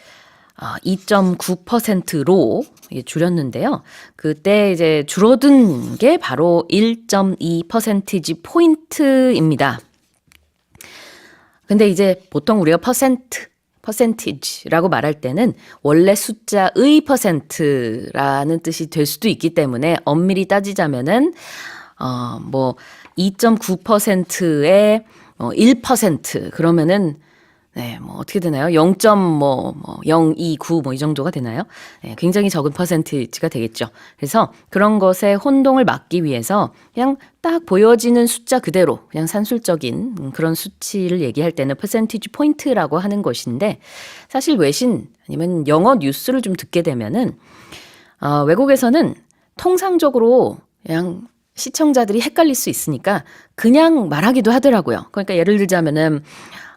2.9%로 줄였는데요. 그때 이제 줄어든 게 바로 1.2 퍼센티지 포인트입니다. 근데 이제 보통 우리가 percentage라고 말할 때는 원래 숫자의 퍼센트라는 뜻이 될 수도 있기 때문에 엄밀히 따지자면은 뭐 2.9%에 1% 그러면은 네, 뭐 어떻게 되나요? 0.029 이 정도가 되나요? 네, 굉장히 적은 퍼센티지가 되겠죠. 그래서 그런 것에 혼동을 막기 위해서 그냥 딱 보여지는 숫자 그대로 그냥 산술적인 그런 수치를 얘기할 때는 퍼센티지 포인트라고 하는 것인데 사실 외신 아니면 영어 뉴스를 좀 듣게 되면은 외국에서는 통상적으로 그냥 시청자들이 헷갈릴 수 있으니까 그냥 말하기도 하더라고요. 그러니까 예를 들자면은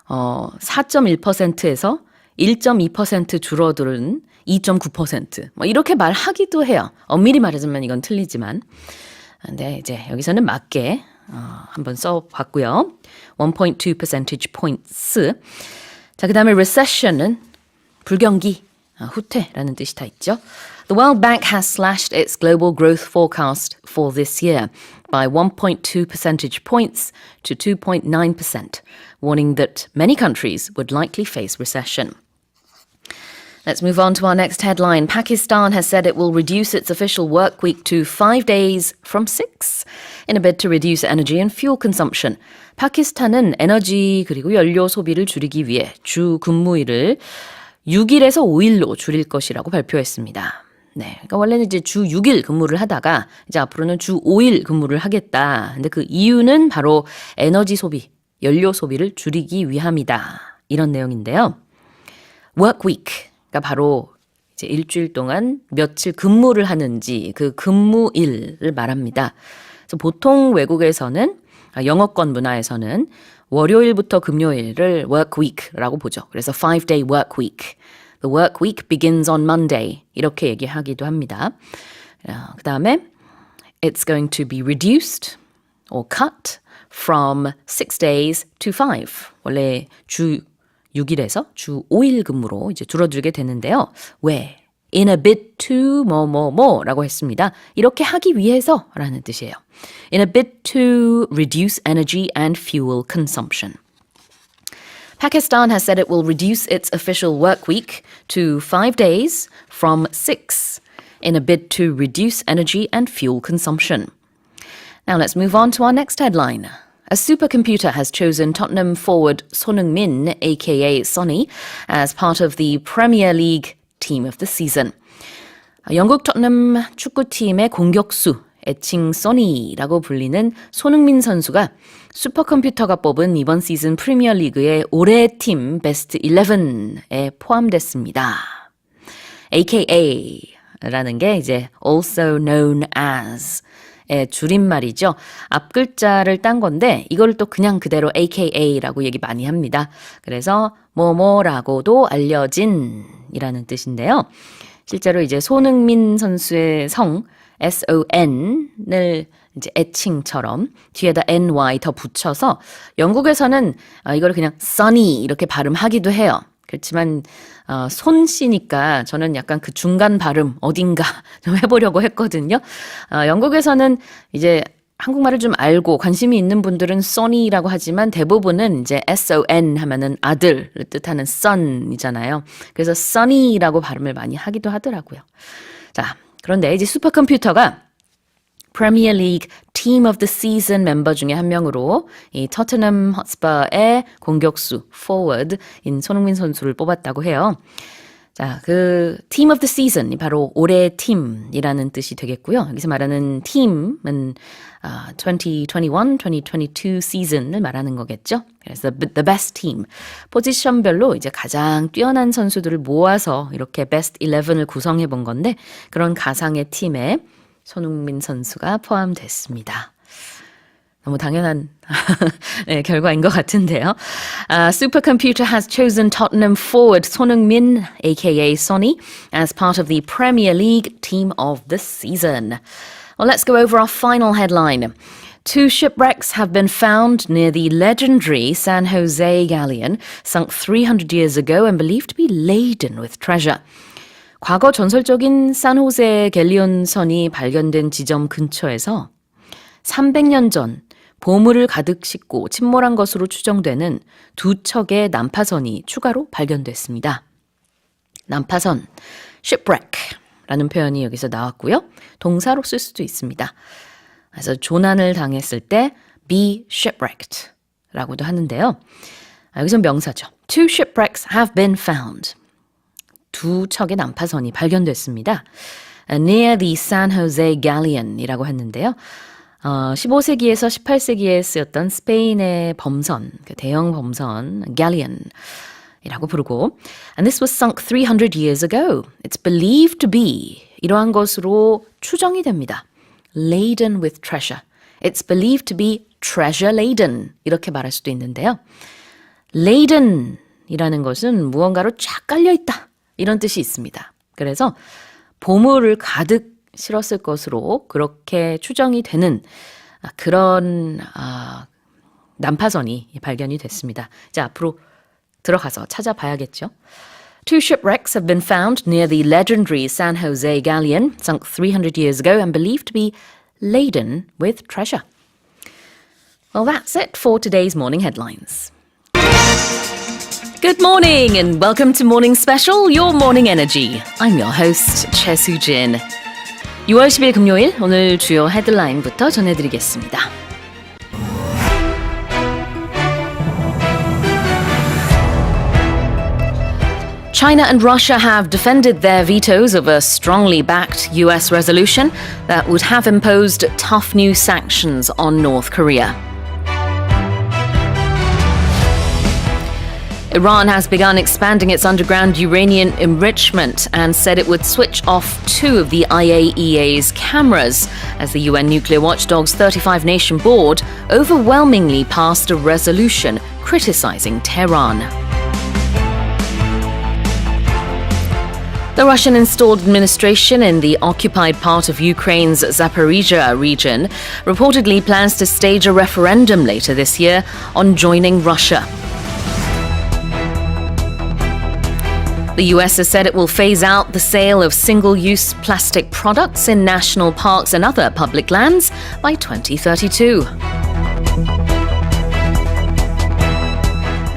4.1%에서 1.2% 줄어드는 2.9% 뭐 이렇게 말하기도 해요. 엄밀히 말하자면 이건 틀리지만. 근데 이제 여기서는 맞게 한번 써봤고요. 1.2 percentage points. 자, 그 다음에 recession은 불경기, 후퇴라는 뜻이 다 있죠. The World Bank has slashed its global growth forecast for this year by 1.2 percentage points to 2.9%, warning that many countries would likely face recession. Let's move on to our next headline. Pakistan has said it will reduce its official work week to 5 days from 6 in a bid to reduce energy and fuel consumption. 파키스탄은 에너지 그리고 연료 소비를 줄이기 위해 주 근무일을 6일에서 5일로 줄일 것이라고 발표했습니다. 네, 그러니까 원래는 이제 주 6일 근무를 하다가 이제 앞으로는 주 5일 근무를 하겠다. 근데 그 이유는 바로 에너지 소비, 연료 소비를 줄이기 위함이다. 이런 내용인데요. Work week가 바로 이제 일주일 동안 며칠 근무를 하는지 그 근무일을 말합니다. 그래서 보통 외국에서는 영어권 문화에서는 월요일부터 금요일을 work week라고 보죠. 그래서 5-day work week. The work week begins on Monday. 이렇게 얘기하기도 합니다. 그 다음에 it's going to be reduced or cut from 6 days to 5. 원래 주 6일에서 주 5일 근무로 이제 줄어들게 되는데요. 왜? In a bid to 뭐라고 했습니다. 이렇게 하기 위해서라는 뜻이에요. In a bid to reduce energy and fuel consumption. Pakistan has said it will reduce its official work week to 5 days from 6 in a bid to reduce energy and fuel consumption. Now let's move on to our next headline. A supercomputer has chosen Tottenham forward Son Heung-min, aka Sonny, as part of the Premier League team of the season. 영국 토트넘 축구팀의 공격수, 애칭 써니라고 불리는 손흥민 선수가 슈퍼컴퓨터가 뽑은 이번 시즌 프리미어리그의 올해 팀 베스트 11에 포함됐습니다. AKA라는 게 이제 also known as 의 줄임말이죠. 앞 글자를 딴 건데 이걸 또 그냥 그대로 AKA라고 얘기 많이 합니다. 그래서 뭐뭐라고도 알려진 이라는 뜻인데요. 실제로 이제 손흥민 선수의 성 SON을 이제 애칭처럼 뒤에다 NY 더 붙여서 영국에서는 이걸 그냥 Sonny 이렇게 발음하기도 해요. 그렇지만 손씨니까 저는 약간 그 중간 발음 어딘가 좀 해보려고 했거든요. 영국에서는 이제 한국말을 좀 알고 관심이 있는 분들은 son이라고 하지만 대부분은 이제 son 하면은 아들을 뜻하는 son이잖아요. 그래서 sonny라고 발음을 많이 하기도 하더라고요. 자, 그런데 이제 슈퍼컴퓨터가 프리미어 리그 팀 오브 더 시즌 멤버 중에 한 명으로 이 토트넘 헛스퍼의 공격수 포워드인 손흥민 선수를 뽑았다고 해요. 자, 그 팀 오브 더 시즌이 바로 올해의 팀이라는 뜻이 되겠고요. 여기서 말하는 팀은 2021-2022 시즌을 말하는 거겠죠. 그래서 the best team. 포지션별로 이제 가장 뛰어난 선수들을 모아서 이렇게 best 11을 구성해 본 건데 그런 가상의 팀에 손흥민 선수가 포함됐습니다. 너무 당연한 네, 결과인 것 같은데요. Supercomputer has chosen Tottenham forward Son Heung-min, aka Sonny, as part of the Premier League team of the season. Well, let's go over our final headline. Two shipwrecks have been found near the legendary San Jose galleon, sunk 300 years ago and believed to be laden with treasure. 과거 전설적인 산호세 갤리온 선이 발견된 지점 근처에서 300년 전 보물을 가득 싣고 침몰한 것으로 추정되는 두 척의 난파선이 추가로 발견됐습니다. 난파선, shipwreck라는 표현이 여기서 나왔고요. 동사로 쓸 수도 있습니다. 그래서 조난을 당했을 때 be shipwrecked라고도 하는데요. 여기서 명사죠. Two shipwrecks have been found. 두 척의 난파선이 발견됐습니다. Near the San Jose galleon이라고 했는데요. 15세기에서 18세기에 쓰였던 스페인의 범선, 대형 범선, galleon이라고 부르고 And this was sunk 300 years ago. It's believed to be 이러한 것으로 추정이 됩니다. Laden with treasure. It's believed to be treasure laden 이렇게 말할 수도 있는데요. laden이라는 것은 무언가로 쫙 깔려있다 이런 뜻이 있습니다. 그래서 보물을 가득 실었을 것으로 그렇게 추정이 되는 그런 난파선이 발견이 됐습니다. 이제 앞으로 들어가서 찾아봐야겠죠. Two shipwrecks have been found near the legendary San Jose galleon, sunk 300 years ago and believed to be laden with treasure. Well, that's it for today's morning headlines. Good morning and welcome to Morning Special, your morning energy. I'm your host, Choi Soo-jin. 6월 10일 금요일 오늘 주요 헤드라인부터 전해드리겠습니다. China and Russia have defended their vetoes of a strongly backed US resolution that would have imposed tough new sanctions on North Korea. Iran has begun expanding its underground uranium enrichment and said it would switch off two of the IAEA's cameras as the UN Nuclear Watchdog's 35-nation board overwhelmingly passed a resolution criticizing Tehran. The Russian-installed administration in the occupied part of Ukraine's Zaporizhia region reportedly plans to stage a referendum later this year on joining Russia. The US has said it will phase out the sale of single-use plastic products in national parks and other public lands by 2032.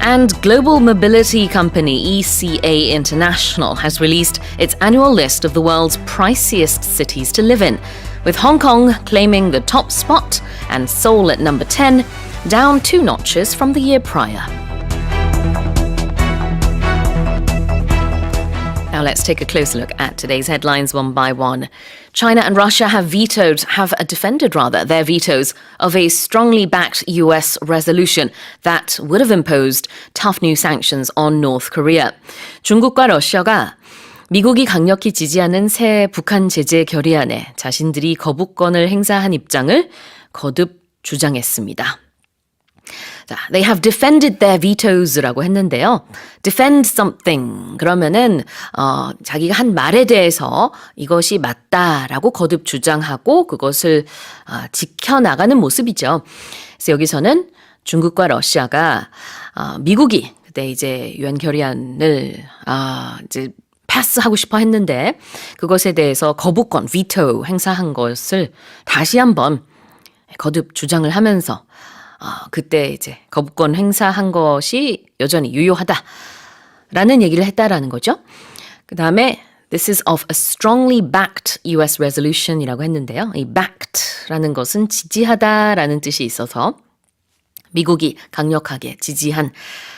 And global mobility company ECA International has released its annual list of the world's priciest cities to live in, with Hong Kong claiming the top spot and Seoul at number 10, down 2 notches from the year prior. Now let's take a closer look at today's headlines one by one. China and Russia have defended their vetoes of a strongly backed US resolution that would have imposed tough new sanctions on North Korea. 중국과 러시아가 미국이 강력히 지지하는 새 북한 제재 결의안에 자신들이 거부권을 행사한 입장을 거듭 주장했습니다. 자, they have defended their vetos라고 했는데요. defend something 그러면은 자기가 한 말에 대해서 이것이 맞다라고 거듭 주장하고 그것을 지켜나가는 모습이죠. 그래서 여기서는 중국과 러시아가 미국이 그때 이제 유엔 결의안을 이제 패스하고 싶어 했는데 그것에 대해서 거부권, 비토 행사한 것을 다시 한번 거듭 주장을 하면서 그때 이제 거부권 행사한 것이 여전히 유효하다라는 얘기를 했다라는 거죠. 그 다음에 This is of a strongly backed US resolution이라고 했는데요. 이 backed라는 것은 지지하다라는 뜻이 있어서 미국이 강력하게 지지한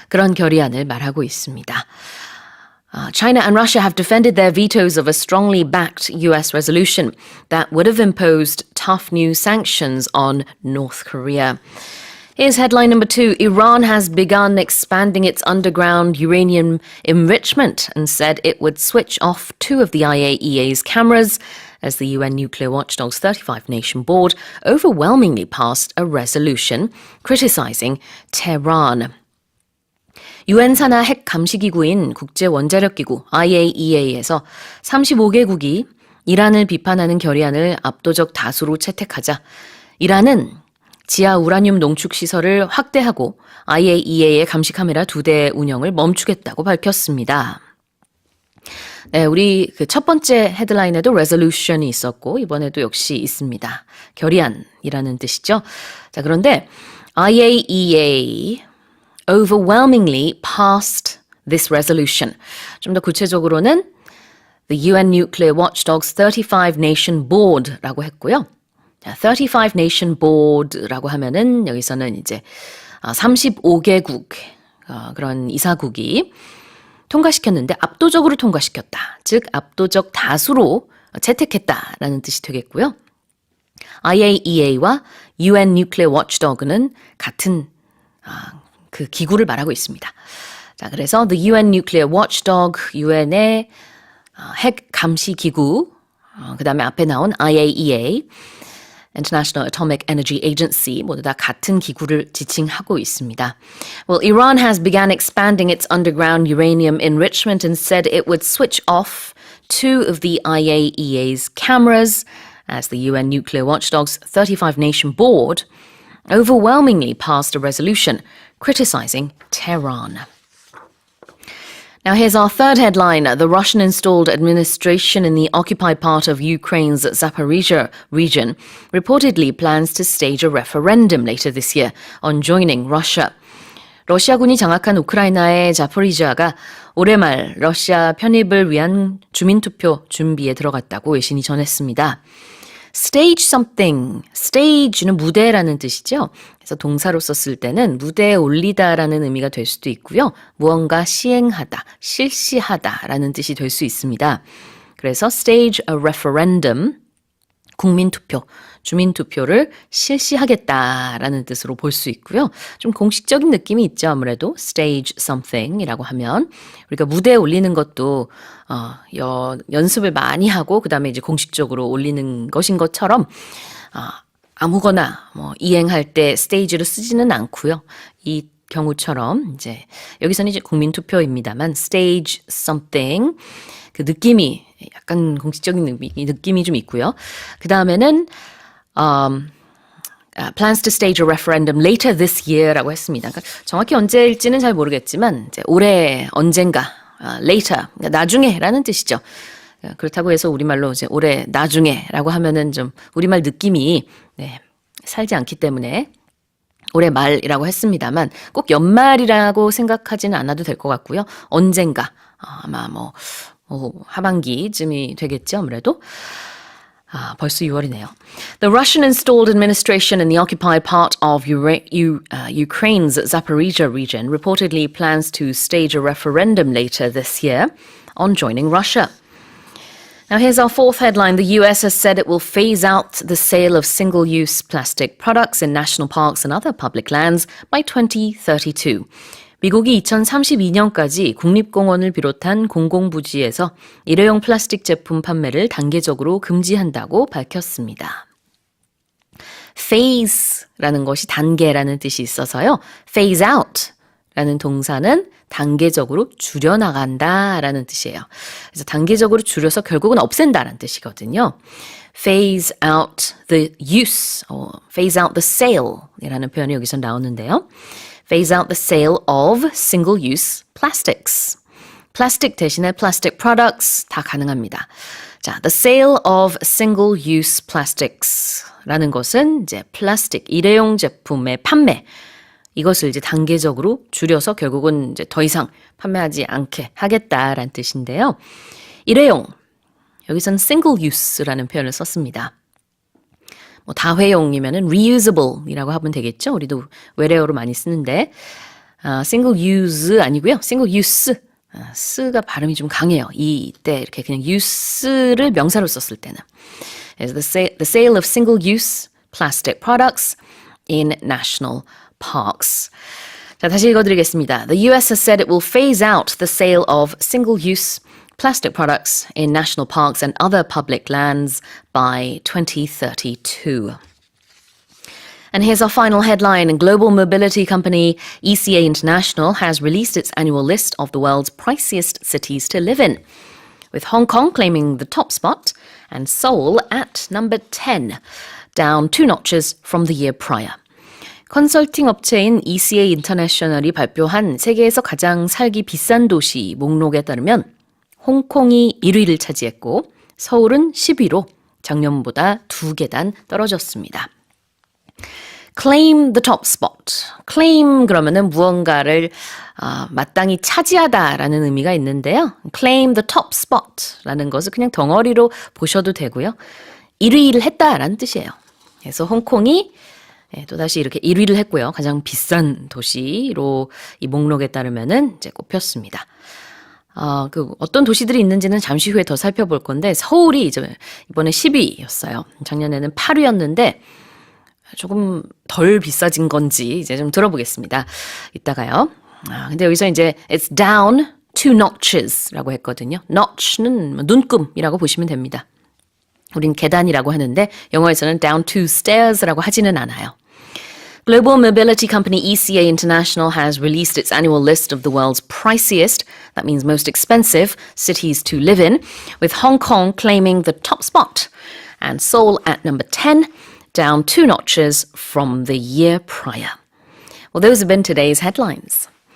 그런 결의안을 말하고 있습니다. China and Russia have defended their vetoes of a strongly backed US resolution that would have imposed tough new sanctions on North Korea. Here's headline number 2. Iran has begun expanding its underground uranium enrichment and said it would switch off 2 of the IAEA's cameras as the UN Nuclear Watchdog's 35-nation board overwhelmingly passed a resolution criticizing Tehran. 유엔 산하 핵 감시 기구인 국제 원자력 기구 IAEA에서 35개국이 이란을 비판하는 결의안을 압도적 다수로 채택하자 이란은 지하 우라늄 농축 시설을 확대하고 IAEA의 감시 카메라 2대 운영을 멈추겠다고 밝혔습니다. 네, 우리 그 첫 번째 헤드라인에도 resolution이 있었고 이번에도 역시 있습니다. 결의안이라는 뜻이죠. 자, 그런데 IAEA overwhelmingly passed this resolution. 좀 더 구체적으로는 the UN Nuclear Watchdog's 35-nation board라고 했고요. 35-nation board라고 하면은 여기서는 이제 35개국 그런 이사국이 통과시켰는데 압도적으로 통과시켰다. 즉 압도적 다수로 채택했다라는 뜻이 되겠고요. IAEA와 UN Nuclear Watchdog는 같은 그 기구를 말하고 있습니다. 자, 그래서 the UN Nuclear Watchdog, UN의 핵 감시 기구, 그 다음에 앞에 나온 IAEA, International Atomic Energy Agency 모두 다 같은 기구를 지칭하고 있습니다. Well, Iran has begun expanding its underground uranium enrichment and said it would switch off 2 of the IAEA's cameras as the UN Nuclear Watchdog's 35-nation board overwhelmingly passed a resolution criticizing Tehran. Now here's our third headline. The Russian-installed administration in the occupied part of Ukraine's Zaporizhzhia region reportedly plans to stage a referendum later this year on joining Russia. 러시아군이 장악한 우크라이나의 자포리지아가 올해 말 러시아 편입을 위한 주민투표 준비에 들어갔다고 외신이 전했습니다. Stage something. stage는 무대라는 뜻이죠. 그래서 동사로 썼을 때는 무대에 올리다라는 의미가 될 수도 있고요. 무언가 시행하다, 실시하다라는 뜻이 될 수 있습니다. 그래서 stage a referendum, 국민투표, 주민투표를 실시하겠다라는 뜻으로 볼 수 있고요. 좀 공식적인 느낌이 있죠. 아무래도 stage something이라고 하면 우리가 무대에 올리는 것도 연습을 많이 하고 그 다음에 이제 공식적으로 올리는 것인 것처럼 아무거나 이행할 때 스테이지로 쓰지는 않고요. 이 경우처럼 이제 여기서는 이제 국민투표입니다만 stage something 그 느낌이 약간 공식적인 느낌이 좀 있고요. 그 다음에는 plans to stage a referendum later this year라고 했습니다. 그러니까 정확히 언제일지는 잘 모르겠지만 이제 올해 언젠가 later 그러니까 나중에라는 뜻이죠. 그렇다고 해서 우리말로 이제 올해 나중에라고 하면은 좀 우리말 느낌이 살지 않기 때문에 올해 말이라고 했습니다만 꼭 연말이라고 생각하지는 않아도 될 것 같고요. 언젠가 아마 하반기쯤이 되겠죠. 아무래도 벌써 6월이네요. The Russian-installed administration in the occupied part of Ukraine's Zaporizhzhia region reportedly plans to stage a referendum later this year on joining Russia. Now here's our fourth headline. The US has said it will phase out the sale of single-use plastic products in national parks and other public lands by 2032. 미국이 2032년까지 국립공원을 비롯한 공공부지에서 일회용 플라스틱 제품 판매를 단계적으로 금지한다고 밝혔습니다. phase라는 것이 단계라는 뜻이 있어서요. phase out라는 동사는 단계적으로 줄여나간다라는 뜻이에요. 그래서 단계적으로 줄여서 결국은 없앤다라는 뜻이거든요. phase out the use, phase out the sale 이라는 표현이 여기서 나오는데요. phase out the sale of single-use plastics. 플라스틱 대신에 plastic products 다 가능합니다. 자, the sale of single-use plastics라는 것은 이제 플라스틱 일회용 제품의 판매 이것을 이제 단계적으로 줄여서 결국은 이제 더 이상 판매하지 않게 하겠다라는 뜻인데요. 일회용 여기서는 single-use라는 표현을 썼습니다. 뭐 다회용이면은 reusable이라고 하면 되겠죠. 우리도 외래어로 많이 쓰는데 single-use 아니고요. single-use 스가 발음이 좀 강해요. 이때 이렇게 그냥 use를 명사로 썼을 때는. The sale of single-use plastic products in national parks. 자, 다시 읽어드리겠습니다. The US has said it will phase out the sale of single-use plastic products in national parks and other public lands by 2032. And here's our final headline. Global mobility company ECA International has released its annual list of the world's priciest cities to live in, with Hong Kong claiming the top spot and Seoul at number 10, down 2 notches from the year prior. 컨설팅 업체인 ECA 인터내셔널이 발표한 세계에서 가장 살기 비싼 도시 목록에 따르면 홍콩이 1위를 차지했고 서울은 10위로 작년보다 2계단 떨어졌습니다. Claim the top spot. Claim 그러면은 무언가를 마땅히 차지하다라는 의미가 있는데요. Claim the top spot라는 것을 그냥 덩어리로 보셔도 되고요. 1위를 했다라는 뜻이에요. 그래서 홍콩이 또다시 이렇게 1위를 했고요. 가장 비싼 도시로 이 목록에 따르면은 이제 꼽혔습니다. 어떤 도시들이 있는지는 잠시 후에 더 살펴볼 건데 서울이 이번에 10위였어요. 작년에는 8위였는데 조금 덜 비싸진 건지 이제 좀 들어보겠습니다. 이따가요. 근데 여기서 이제 it's down 2 notches라고 했거든요. notch는 눈금이라고 보시면 됩니다. 우린 계단이라고 하는데 영어에서는 down 2 stairs라고 하지는 않아요. Global mobility company ECA International has released its annual list of the world's priciest, that means most expensive, cities to live in, with Hong Kong claiming the top spot and Seoul at number 10, down 2 notches from the year prior. Well, those have been today's headlines.